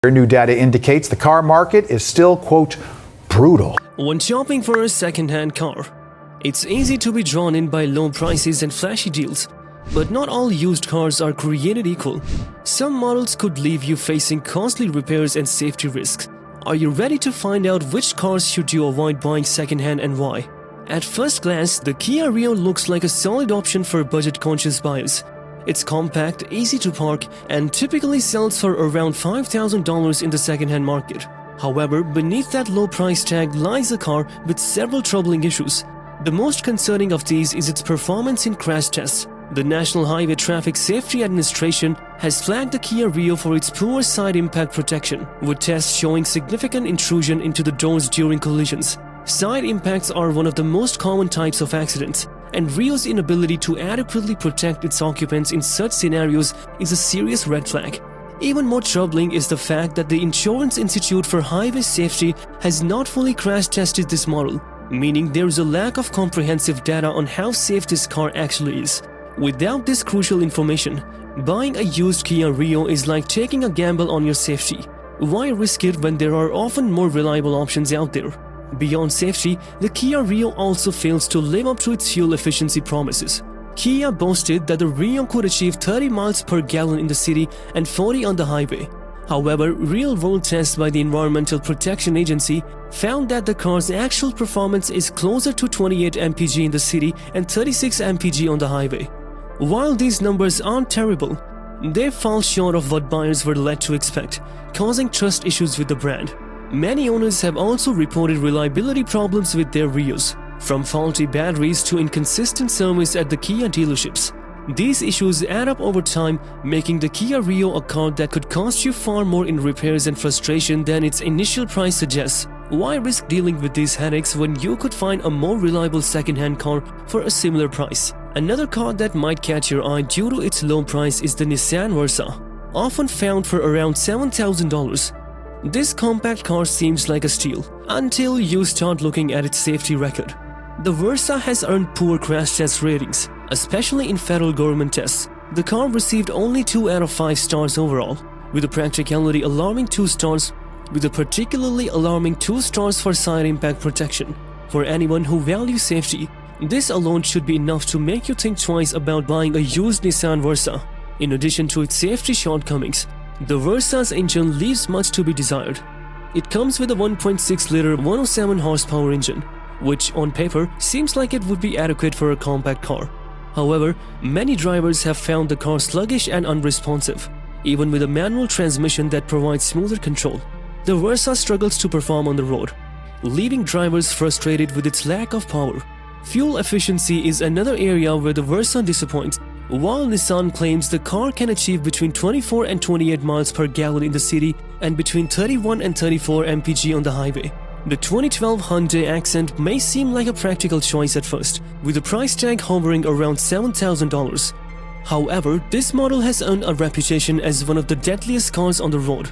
New data indicates the car market is still, quote, brutal. When shopping for a second-hand car, it's easy to be drawn in by low prices and flashy deals. But not all used cars are created equal. Some models could leave you facing costly repairs and safety risks. Are you ready to find out which cars should you avoid buying second-hand and why? At first glance, the Kia Rio looks like a solid option for budget-conscious buyers. It's compact, easy to park, and typically sells for around $5,000 in the second-hand market. However, beneath that low price tag lies a car with several troubling issues. The most concerning of these is its performance in crash tests. The National Highway Traffic Safety Administration has flagged the Kia Rio for its poor side impact protection, with tests showing significant intrusion into the doors during collisions. Side impacts are one of the most common types of accidents, and Rio's inability to adequately protect its occupants in such scenarios is a serious red flag. Even more troubling is the fact that the Insurance Institute for Highway Safety has not fully crash tested this model, meaning there is a lack of comprehensive data on how safe this car actually is. Without this crucial information, buying a used Kia Rio is like taking a gamble on your safety. Why risk it when there are often more reliable options out there? Beyond safety, the Kia Rio also fails to live up to its fuel efficiency promises. Kia boasted that the Rio could achieve 30 miles per gallon in the city and 40 on the highway. However, real-world tests by the Environmental Protection Agency found that the car's actual performance is closer to 28 mpg in the city and 36 mpg on the highway. While these numbers aren't terrible, they fall short of what buyers were led to expect, causing trust issues with the brand. Many owners have also reported reliability problems with their Rios, from faulty batteries to inconsistent service at the Kia dealerships. These issues add up over time, making the Kia Rio a car that could cost you far more in repairs and frustration than its initial price suggests. Why risk dealing with these headaches when you could find a more reliable second-hand car for a similar price? Another car that might catch your eye due to its low price is the Nissan Versa, often found for around $7,000. This compact car seems like a steal until you start looking at its safety record. The Versa has earned poor crash test ratings, especially in federal government tests. The car received only 2 out of 5 stars overall, with a practicality alarming 2 stars, with a particularly alarming 2 stars for side impact protection. For anyone who values safety, this alone should be enough to make you think twice about buying a used Nissan Versa. In addition to its safety shortcomings, the Versa's engine leaves much to be desired. It comes with a 1.6-liter 107 horsepower engine, which on paper seems like it would be adequate for a compact car. However, many drivers have found the car sluggish and unresponsive, even with a manual transmission that provides smoother control. The Versa struggles to perform on the road, leaving drivers frustrated with its lack of power. Fuel efficiency is another area where the Versa disappoints. While Nissan claims the car can achieve between 24 and 28 miles per gallon in the city and between 31 and 34 mpg on the highway, the 2012 Hyundai Accent may seem like a practical choice at first, with the price tag hovering around $7,000. However, this model has earned a reputation as one of the deadliest cars on the road.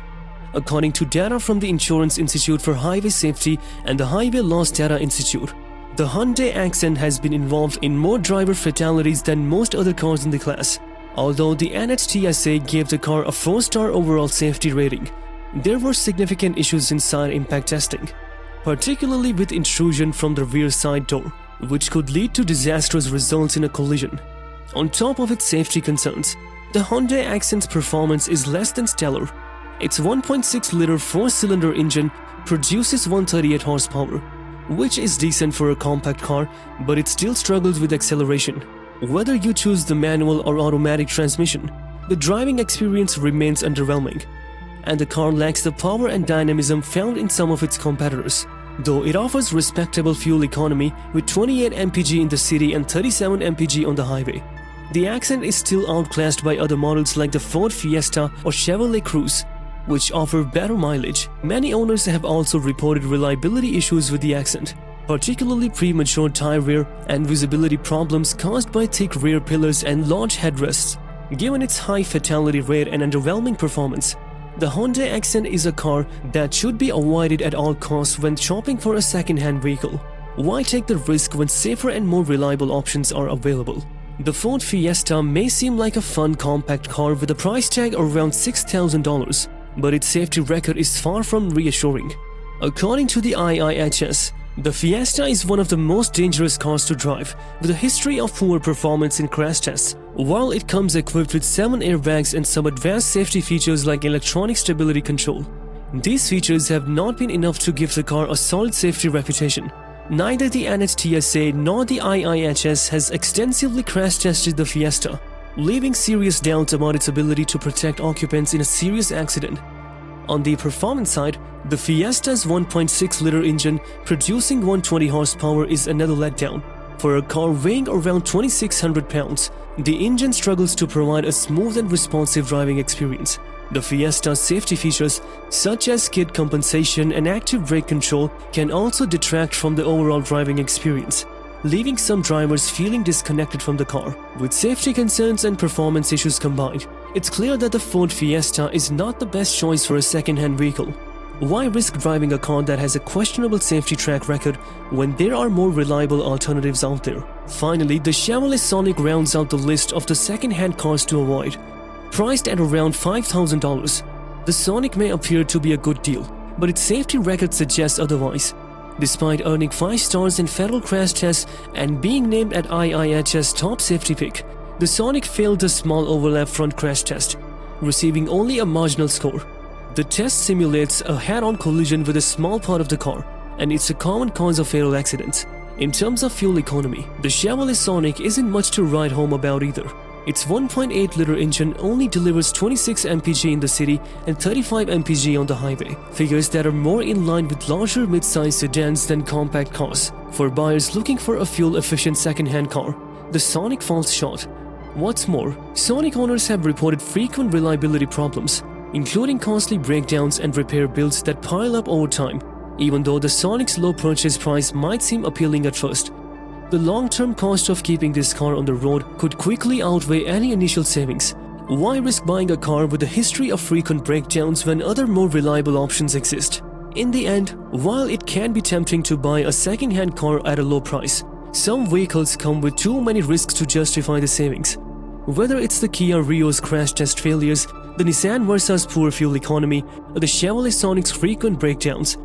According to data from the Insurance Institute for Highway Safety and the Highway Loss Data Institute, the Hyundai Accent has been involved in more driver fatalities than most other cars in the class. Although the NHTSA gave the car a 4-star overall safety rating, there were significant issues in side impact testing, particularly with intrusion from the rear side door, which could lead to disastrous results in a collision. On top of its safety concerns, the Hyundai Accent's performance is less than stellar. Its 1.6-liter 4-cylinder engine produces 138 horsepower, which is decent for a compact car, but it still struggles with acceleration. Whether you choose the manual or automatic transmission, the driving experience remains underwhelming, and the car lacks the power and dynamism found in some of its competitors. Though it offers respectable fuel economy with 28 mpg in the city and 37 mpg on the highway, the Accent is still outclassed by other models like the Ford Fiesta or Chevrolet Cruze, which offer better mileage. Many owners have also reported reliability issues with the Accent, particularly premature tire wear and visibility problems caused by thick rear pillars and large headrests. Given its high fatality rate and underwhelming performance, the Hyundai Accent is a car that should be avoided at all costs when shopping for a second-hand vehicle. Why take the risk when safer and more reliable options are available? The Ford Fiesta may seem like a fun compact car with a price tag around $6,000, but its safety record is far from reassuring. According to the IIHS, the Fiesta is one of the most dangerous cars to drive, with a history of poor performance in crash tests. While it comes equipped with 7 airbags and some advanced safety features like electronic stability control, these features have not been enough to give the car a solid safety reputation. Neither the NHTSA nor the IIHS has extensively crash tested the Fiesta, leaving serious doubts about its ability to protect occupants in a serious accident. On the performance side, the Fiesta's 1.6-liter engine producing 120 horsepower is another letdown. For a car weighing around 2,600 pounds, the engine struggles to provide a smooth and responsive driving experience. The Fiesta's safety features, such as skid compensation and active brake control, can also detract from the overall driving experience, leaving some drivers feeling disconnected from the car. With safety concerns and performance issues combined, it's clear that the Ford Fiesta is not the best choice for a second-hand vehicle. Why risk driving a car that has a questionable safety track record when there are more reliable alternatives out there? Finally, the Chevrolet Sonic rounds out the list of the second-hand cars to avoid. Priced at around $5,000, the Sonic may appear to be a good deal, but its safety record suggests otherwise. Despite earning 5 stars in federal crash tests and being named at IIHS top safety pick, the Sonic failed the small overlap front crash test, receiving only a marginal score. The test simulates a head-on collision with a small part of the car, and it's a common cause of fatal accidents. In terms of fuel economy, the Chevrolet Sonic isn't much to write home about either. Its 1.8-liter engine only delivers 26 mpg in the city and 35 mpg on the highway, figures that are more in line with larger mid-sized sedans than compact cars. For buyers looking for a fuel-efficient second-hand car, the Sonic falls short. What's more, Sonic owners have reported frequent reliability problems, including costly breakdowns and repair bills that pile up over time. Even though the Sonic's low purchase price might seem appealing at first, the long-term cost of keeping this car on the road could quickly outweigh any initial savings. Why risk buying a car with a history of frequent breakdowns when other more reliable options exist? In the end, while it can be tempting to buy a second-hand car at a low price, some vehicles come with too many risks to justify the savings. Whether it's the Kia Rio's crash test failures, the Nissan Versa's poor fuel economy, or the Chevrolet Sonic's frequent breakdowns,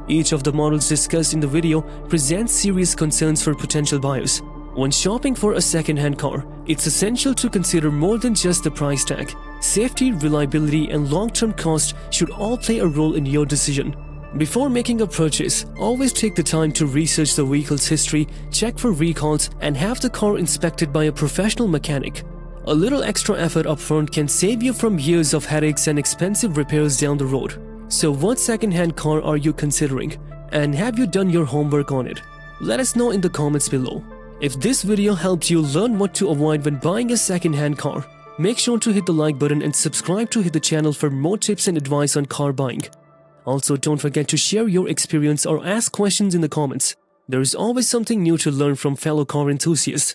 each of the models discussed in the video presents serious concerns for potential buyers. When shopping for a second-hand car, it's essential to consider more than just the price tag. Safety, reliability, and long-term cost should all play a role in your decision. Before making a purchase, always take the time to research the vehicle's history, check for recalls, and have the car inspected by a professional mechanic. A little extra effort upfront can save you from years of headaches and expensive repairs down the road. So what second-hand car are you considering? And have you done your homework on it? Let us know in the comments below. If this video helped you learn what to avoid when buying a second-hand car, make sure to hit the like button and subscribe to hit the channel for more tips and advice on car buying. Also, don't forget to share your experience or ask questions in the comments. There is always something new to learn from fellow car enthusiasts.